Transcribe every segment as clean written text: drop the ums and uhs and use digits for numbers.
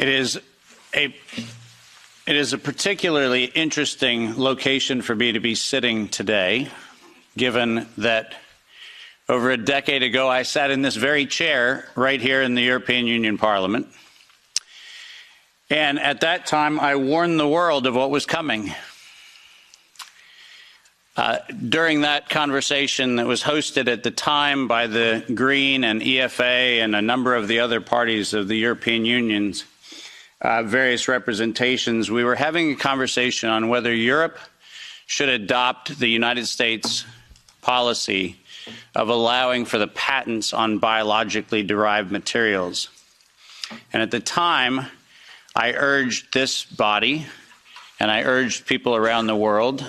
It is a particularly interesting location for me to be sitting today, given that over a decade ago I sat in this very chair right here in the European Union Parliament. And at that time, I warned the world of what was coming. During that conversation that was hosted at the time by the Green and EFA and a number of the other parties of the European Union's various representations, we were having a conversation on whether Europe should adopt the United States policy of allowing for the patents on biologically derived materials. And at the time, I urged this body, and I urged people around the world,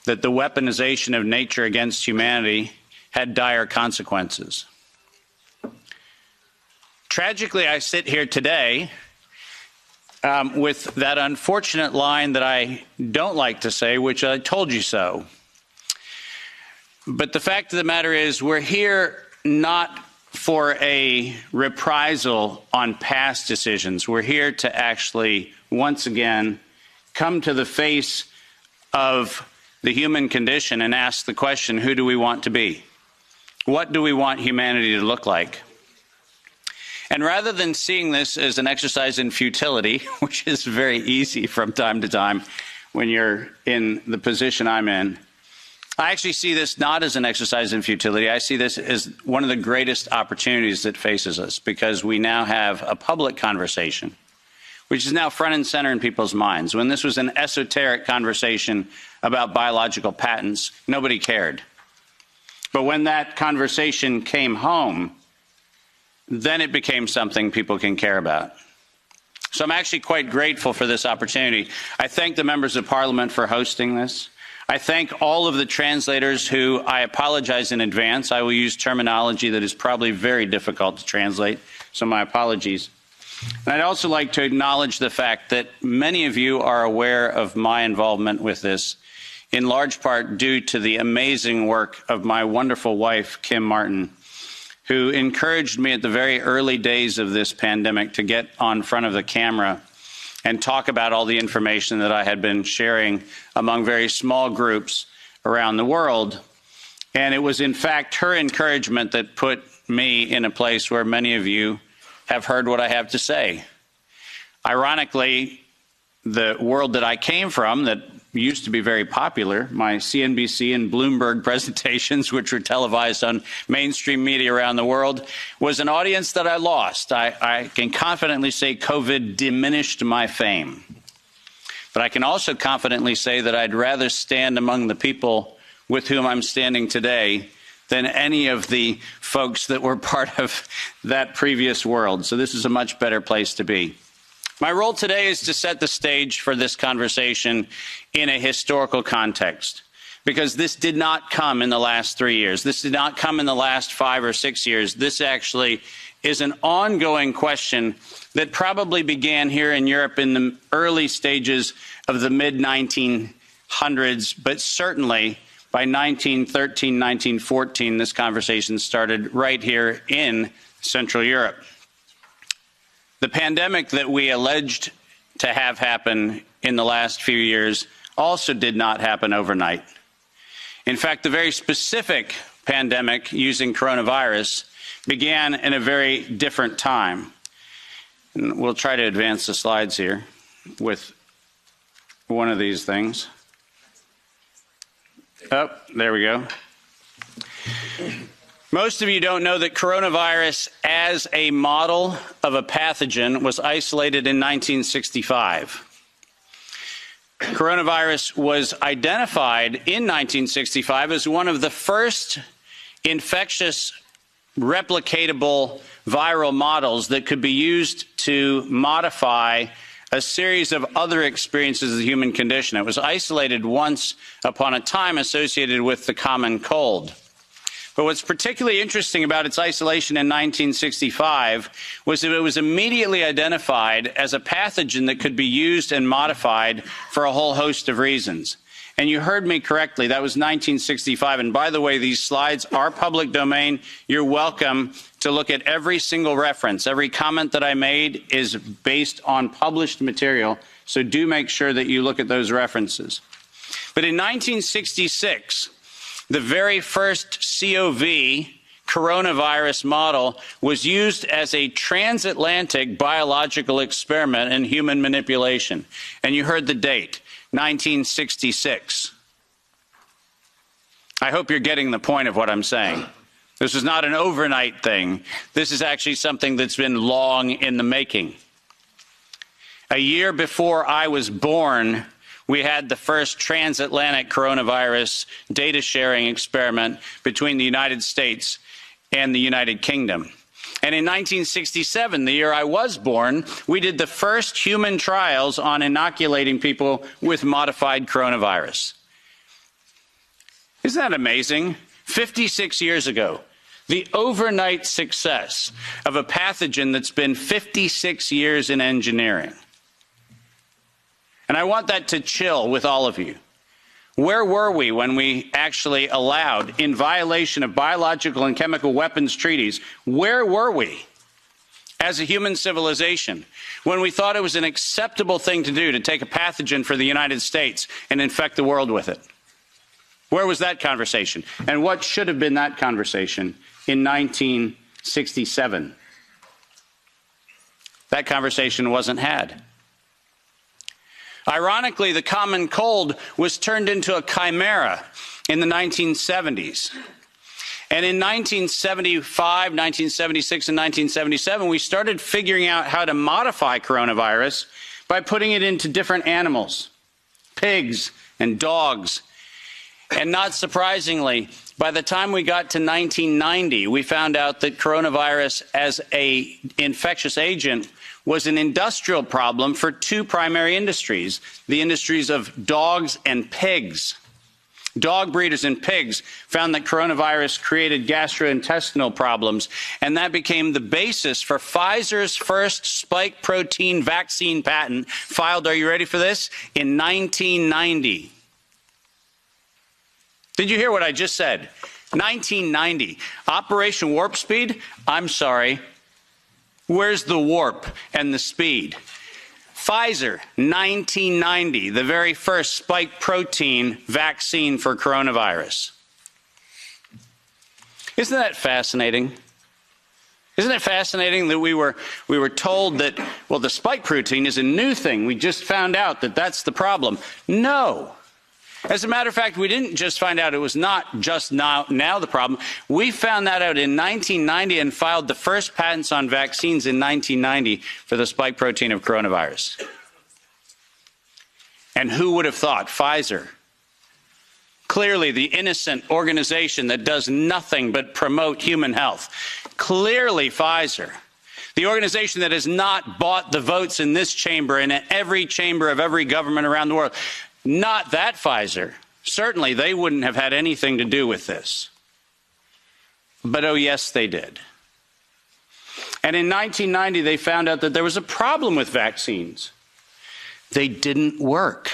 that the weaponization of nature against humanity had dire consequences. Tragically, I sit here today with that unfortunate line that I don't like to say, which I told you so. But the fact of the matter is, we're here not for a reprisal on past decisions. We're here to actually, once again, come to the face of the human condition and ask the question, who do we want to be? What do we want humanity to look like? And rather than seeing this as an exercise in futility, which is very easy from time to time when you're in the position I'm in, I actually see this not as an exercise in futility. I see this as one of the greatest opportunities that faces us, because we now have a public conversation, which is now front and center in people's minds. When this was an esoteric conversation about biological patents, nobody cared. But when that conversation came home, then it became something people can care about. So I'm actually quite grateful for this opportunity. I thank the members of Parliament for hosting this. I thank all of the translators who, I apologize in advance. I will use terminology that is probably very difficult to translate, so my apologies. And I'd also like to acknowledge the fact that many of you are aware of my involvement with this, in large part due to the amazing work of my wonderful wife, Kim Martin, who encouraged me at the very early days of this pandemic to get on front of the camera and talk about all the information that I had been sharing among very small groups around the world. And it was, in fact, her encouragement that put me in a place where many of you have heard what I have to say. Ironically, the world that I came from, that used to be very popular, my CNBC and Bloomberg presentations, which were televised on mainstream media around the world, was an audience that I lost. I can confidently say COVID diminished my fame. But I can also confidently say that I'd rather stand among the people with whom I'm standing today than any of the folks that were part of that previous world. So this is a much better place to be. My role today is to set the stage for this conversation in a historical context, because this did not come in the last 3 years. This did not come in the last 5 or 6 years. This actually is an ongoing question that probably began here in Europe in the early stages of the mid-1900s, but certainly by 1913, 1914, this conversation started right here in Central Europe. The pandemic that we alleged to have happen in the last few years also did not happen overnight. In fact, the very specific pandemic using coronavirus began in a very different time. And we'll try to advance the slides here with one of these things. Oh, there we go. Most of you don't know that coronavirus as a model of a pathogen was isolated in 1965. Coronavirus was identified in 1965 as one of the first infectious replicatable viral models that could be used to modify a series of other experiences of the human condition. It was isolated once upon a time associated with the common cold. But what's particularly interesting about its isolation in 1965 was that it was immediately identified as a pathogen that could be used and modified for a whole host of reasons. And you heard me correctly, that was 1965. And by the way, these slides are public domain. You're welcome to look at every single reference. Every comment that I made is based on published material, so do make sure that you look at those references. But in 1966, the very first COV coronavirus model was used as a transatlantic biological experiment in human manipulation. And you heard the date, 1966. I hope you're getting the point of what I'm saying. This is not an overnight thing. This is actually something that's been long in the making. A year before I was born, we had the first transatlantic coronavirus data sharing experiment between the United States and the United Kingdom. And in 1967, the year I was born, we did the first human trials on inoculating people with modified coronavirus. Isn't that amazing? 56 years ago, the overnight success of a pathogen that's been 56 years in engineering. And I want that to chill with all of you. Where were we when we actually allowed, in violation of biological and chemical weapons treaties, where were we as a human civilization when we thought it was an acceptable thing to do to take a pathogen for the United States and infect the world with it? Where was that conversation? And what should have been that conversation in 1967? That conversation wasn't had. Ironically, the common cold was turned into a chimera in the 1970s. And in 1975, 1976, and 1977, we started figuring out how to modify coronavirus by putting it into different animals, pigs and dogs. And not surprisingly, by the time we got to 1990, we found out that coronavirus as an infectious agent was an industrial problem for two primary industries, the industries of dogs and pigs. Dog breeders and pigs found that coronavirus created gastrointestinal problems, and that became the basis for Pfizer's first spike protein vaccine patent, filed, are you ready for this, in 1990. Did you hear what I just said? 1990. Operation Warp Speed? I'm sorry. Where's the warp and the speed? Pfizer, 1990, the very first spike protein vaccine for coronavirus. Isn't that fascinating? Isn't it fascinating that we were told that, well, the spike protein is a new thing. We just found out that that's the problem. No. As a matter of fact, we didn't just find out it was not just now the problem. We found that out in 1990 and filed the first patents on vaccines in 1990 for the spike protein of coronavirus. And who would have thought? Pfizer. Clearly the innocent organization that does nothing but promote human health. Clearly Pfizer. The organization that has not bought the votes in this chamber and in every chamber of every government around the world. Not that Pfizer. Certainly, they wouldn't have had anything to do with this. But oh, yes, they did. And in 1990, they found out that there was a problem with vaccines. They didn't work.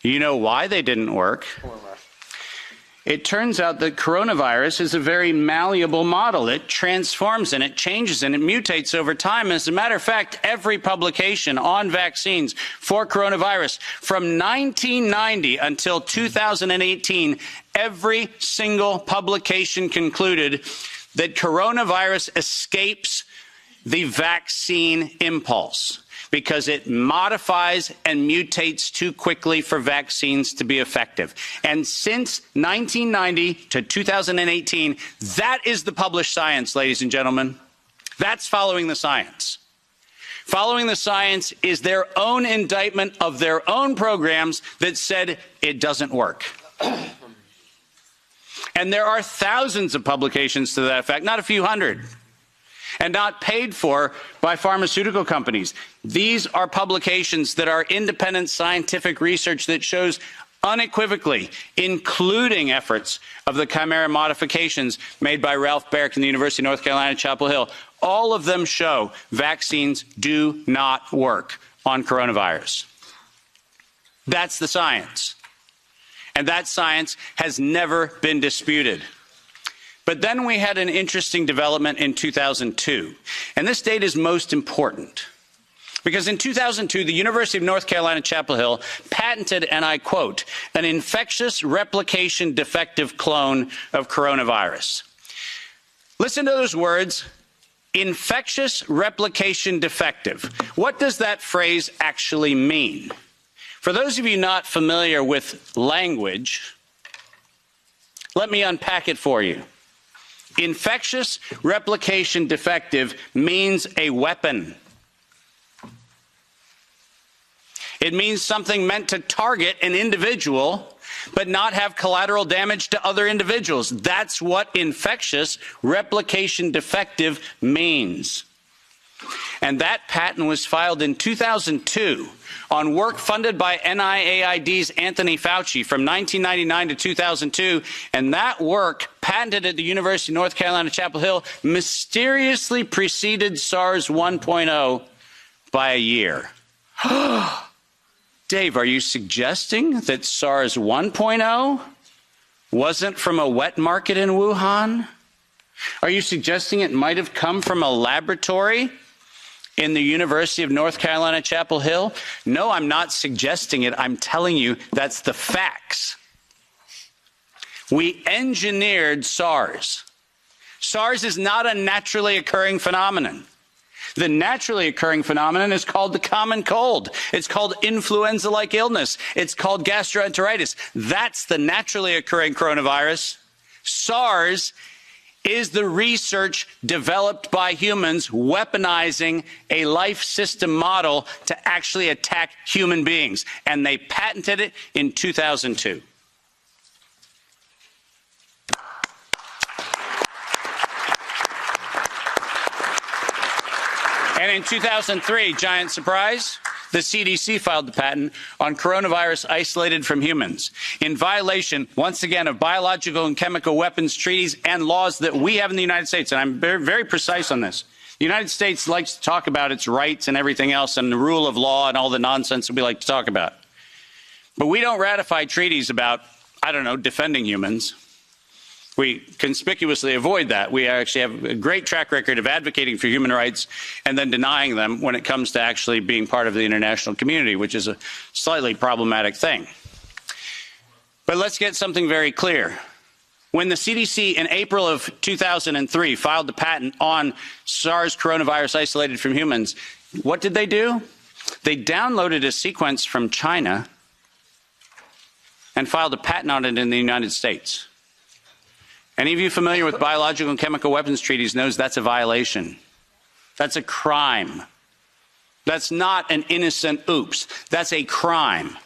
You know why they didn't work? It turns out that coronavirus is a very malleable model. It transforms and it changes and it mutates over time. As a matter of fact, every publication on vaccines for coronavirus from 1990 until 2018, every single publication concluded that coronavirus escapes the vaccine impulse, because it modifies and mutates too quickly for vaccines to be effective. And since 1990 to 2018, that is the published science, ladies and gentlemen. That's following the science. Following the science is their own indictment of their own programs that said it doesn't work. And there are thousands of publications to that effect, not a few hundred, and not paid for by pharmaceutical companies. These are publications that are independent scientific research that shows unequivocally, including efforts of the chimera modifications made by Ralph Baric in the University of North Carolina, Chapel Hill. All of them show vaccines do not work. on coronavirus. That's the science. And that science has never been disputed. But then we had an interesting development in 2002. And this date is most important. Because in 2002, the University of North Carolina, Chapel Hill patented, and I quote, an infectious replication defective clone of coronavirus. Listen to those words, infectious replication defective. What does that phrase actually mean? For those of you not familiar with language, let me unpack it for you. Infectious replication defective means a weapon. It means something meant to target an individual, but not have collateral damage to other individuals. That's what infectious replication defective means. And that patent was filed in 2002 on work funded by NIAID's Anthony Fauci from 1999 to 2002. And that work, patented at the University of North Carolina, Chapel Hill, mysteriously preceded SARS 1.0 by a year. Dave, are you suggesting that SARS 1.0 wasn't from a wet market in Wuhan? Are you suggesting it might have come from a laboratory in the University of North Carolina, Chapel Hill? No, I'm not suggesting it. I'm telling you that's the facts. We engineered SARS. SARS is not a naturally occurring phenomenon. The naturally occurring phenomenon is called the common cold. It's called influenza-like illness. It's called gastroenteritis. That's the naturally occurring coronavirus. SARS is the research developed by humans weaponizing a life system model to actually attack human beings. And they patented it in 2002. And in 2003, giant surprise, the CDC filed the patent on coronavirus isolated from humans in violation, once again, of biological and chemical weapons treaties and laws that we have in the United States. And I'm very, very precise on this. The United States likes to talk about its rights and everything else and the rule of law and all the nonsense that we like to talk about. But we don't ratify treaties about, I don't know, defending humans. We conspicuously avoid that. We actually have a great track record of advocating for human rights and then denying them when it comes to actually being part of the international community, which is a slightly problematic thing. But let's get something very clear. When the CDC in April of 2003 filed the patent on SARS coronavirus isolated from humans, what did they do? They downloaded a sequence from China and filed a patent on it in the United States. Any of you familiar with biological and chemical weapons treaties knows that's a violation. That's a crime. That's not an innocent oops. That's a crime.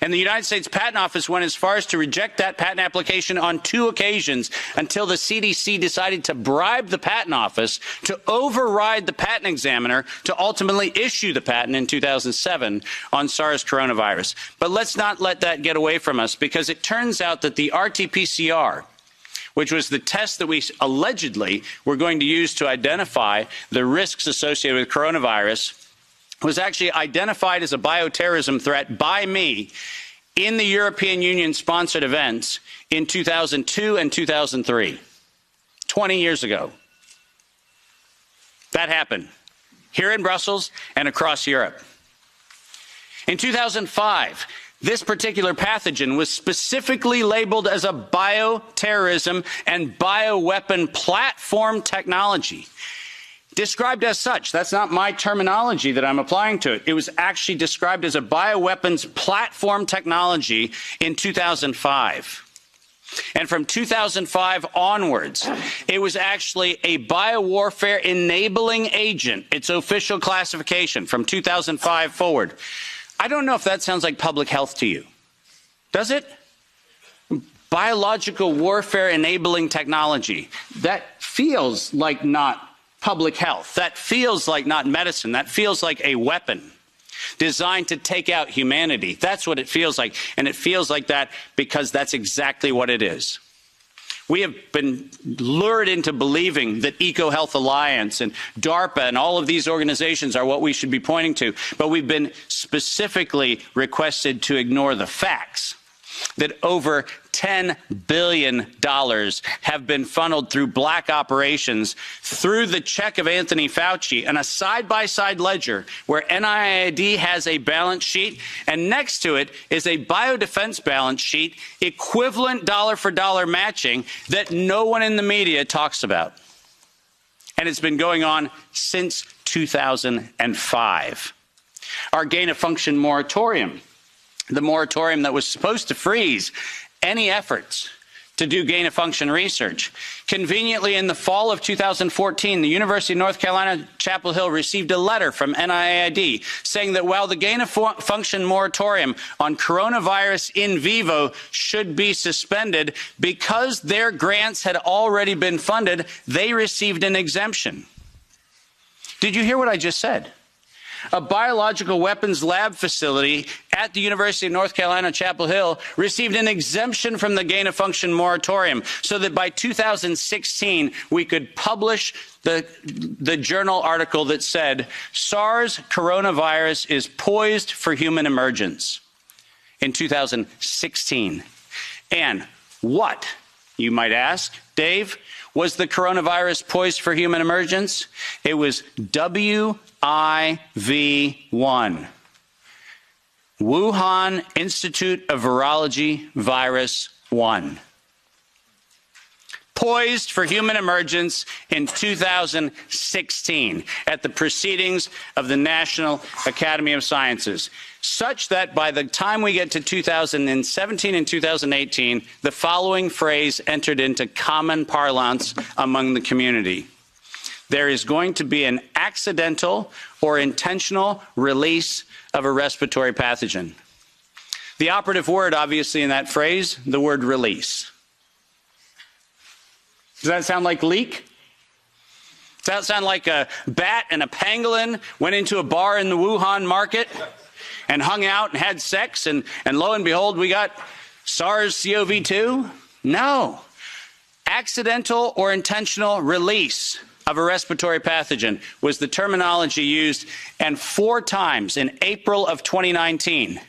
And the United States Patent Office went as far as to reject that patent application on 2 occasions until the CDC decided to bribe the Patent Office to override the patent examiner to ultimately issue the patent in 2007 on SARS coronavirus. But let's not let that get away from us, because it turns out that the RT-PCR, which was the test that we allegedly were going to use to identify the risks associated with coronavirus, was actually identified as a bioterrorism threat by me in the European Union-sponsored events in 2002 and 2003, 20 years ago. That happened here in Brussels and across Europe. In 2005, this particular pathogen was specifically labeled as a bioterrorism and bioweapon platform technology. Described as such. That's not my terminology that I'm applying to it. It was actually described as a bioweapons platform technology in 2005. And from 2005 onwards, it was actually a biowarfare enabling agent, its official classification from 2005 forward. I don't know if that sounds like public health to you. Does it? Biological warfare enabling technology. That feels like not public health. That feels like not medicine. That feels like a weapon designed to take out humanity. That's what it feels like. And it feels like that because that's exactly what it is. We have been lured into believing that EcoHealth Alliance and DARPA and all of these organizations are what we should be pointing to, but we've been specifically requested to ignore the facts that over $10 billion have been funneled through black operations through the check of Anthony Fauci and a side-by-side ledger where NIAID has a balance sheet and next to it is a biodefense balance sheet equivalent dollar-for-dollar matching that no one in the media talks about. And it's been going on since 2005. Our gain-of-function moratorium, the moratorium that was supposed to freeze any efforts to do gain-of-function research. Conveniently, in the fall of 2014, the University of North Carolina, Chapel Hill received a letter from NIAID saying that while the gain-of-function moratorium on coronavirus in vivo should be suspended, because their grants had already been funded, they received an exemption. Did you hear what I just said? A biological weapons lab facility at the University of North Carolina, Chapel Hill, received an exemption from the gain-of-function moratorium so that by 2016 we could publish the journal article that said SARS coronavirus is poised for human emergence in 2016. And what, you might ask, Dave, was the coronavirus poised for human emergence? It was WIV1, Wuhan Institute of Virology Virus 1. Poised for human emergence in 2016 at the proceedings of the National Academy of Sciences, such that by the time we get to 2017 and 2018, the following phrase entered into common parlance among the community. There is going to be an accidental or intentional release of a respiratory pathogen. The operative word, obviously, in that phrase, the word release. Does that sound like leak? Does that sound like a bat and a pangolin went into a bar in the Wuhan market and hung out and had sex and lo and behold, we got SARS-CoV-2? No. Accidental or intentional release of a respiratory pathogen was the terminology used, and 4 times in April of 2019,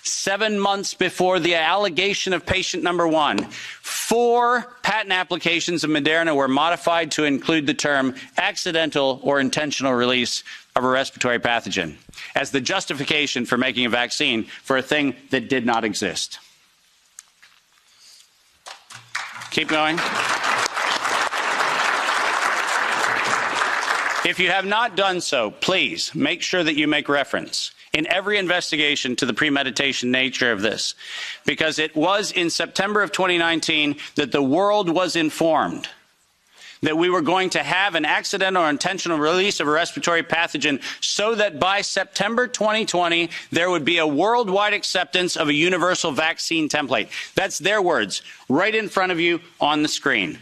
7 months before the allegation of patient number 1, 4 patent applications of Moderna were modified to include the term accidental or intentional release of a respiratory pathogen as the justification for making a vaccine for a thing that did not exist. Keep going. If you have not done so, please make sure that you make reference in every investigation to the premeditation nature of this, because it was in September of 2019 that the world was informed that we were going to have an accidental or intentional release of a respiratory pathogen so that by September 2020, there would be a worldwide acceptance of a universal vaccine template. That's their words, right in front of you on the screen.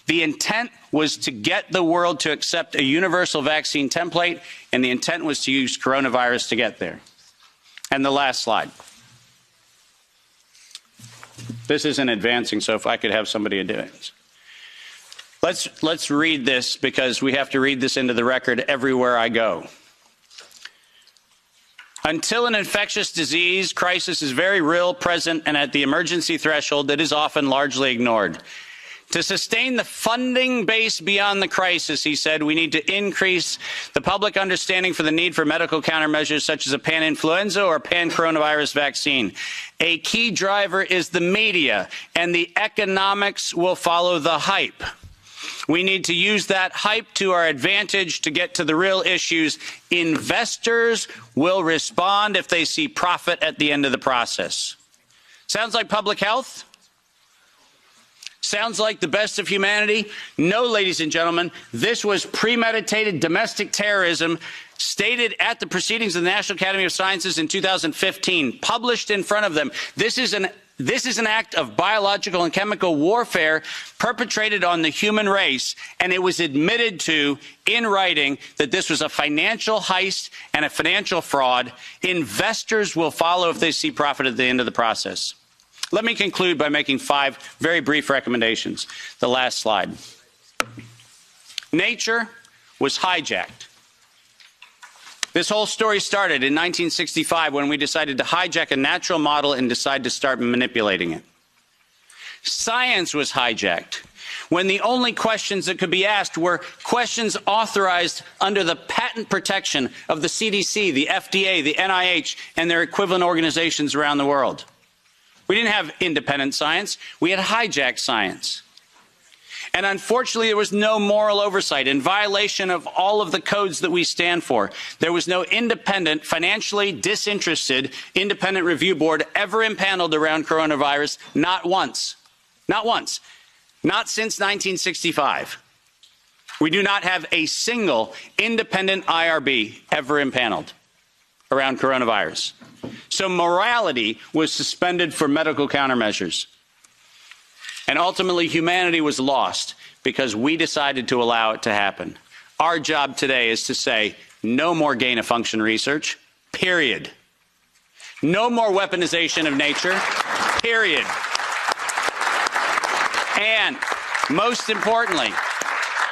The intent was to get the world to accept a universal vaccine template, and the intent was to use coronavirus to get there. And the last slide. This isn't advancing, so if I could have somebody do it. Let's read this, because we have to read this into the record everywhere I go. Until an infectious disease crisis is very real, present, and at the emergency threshold that is often largely ignored. To sustain the funding base beyond the crisis, he said, we need to increase the public understanding for the need for medical countermeasures such as a pan-influenza or pan-coronavirus vaccine. A key driver is the media, and the economics will follow the hype. We need to use that hype to our advantage to get to the real issues. Investors will respond if they see profit at the end of the process. Sounds like public health? Sounds like the best of humanity? No, ladies and gentlemen, this was premeditated domestic terrorism stated at the proceedings of the National Academy of Sciences in 2015, published in front of them. This is an act of biological and chemical warfare perpetrated on the human race, and it was admitted to in writing that this was a financial heist and a financial fraud. Investors will follow if they see profit at the end of the process. Let me conclude by making 5 very brief recommendations. The last slide. Nature was hijacked. This whole story started in 1965 when we decided to hijack a natural model and decide to start manipulating it. Science was hijacked when the only questions that could be asked were questions authorized under the patent protection of the CDC, the FDA, the NIH, and their equivalent organizations around the world. We didn't have independent science. We had hijacked science. And unfortunately, there was no moral oversight in violation of all of the codes that we stand for. There was no independent, financially disinterested, independent review board ever impaneled around coronavirus, not once. Not once. Not since 1965. We do not have a single independent IRB ever impaneled around coronavirus. So morality was suspended for medical countermeasures. And ultimately, humanity was lost because we decided to allow it to happen. Our job today is to say, no more gain-of-function research, period. No more weaponization of nature, period. And most importantly,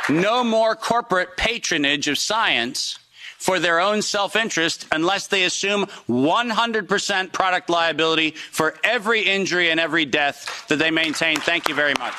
no more corporate patronage of science for their own self-interest unless they assume 100% product liability for every injury and every death that they maintain. Thank you very much.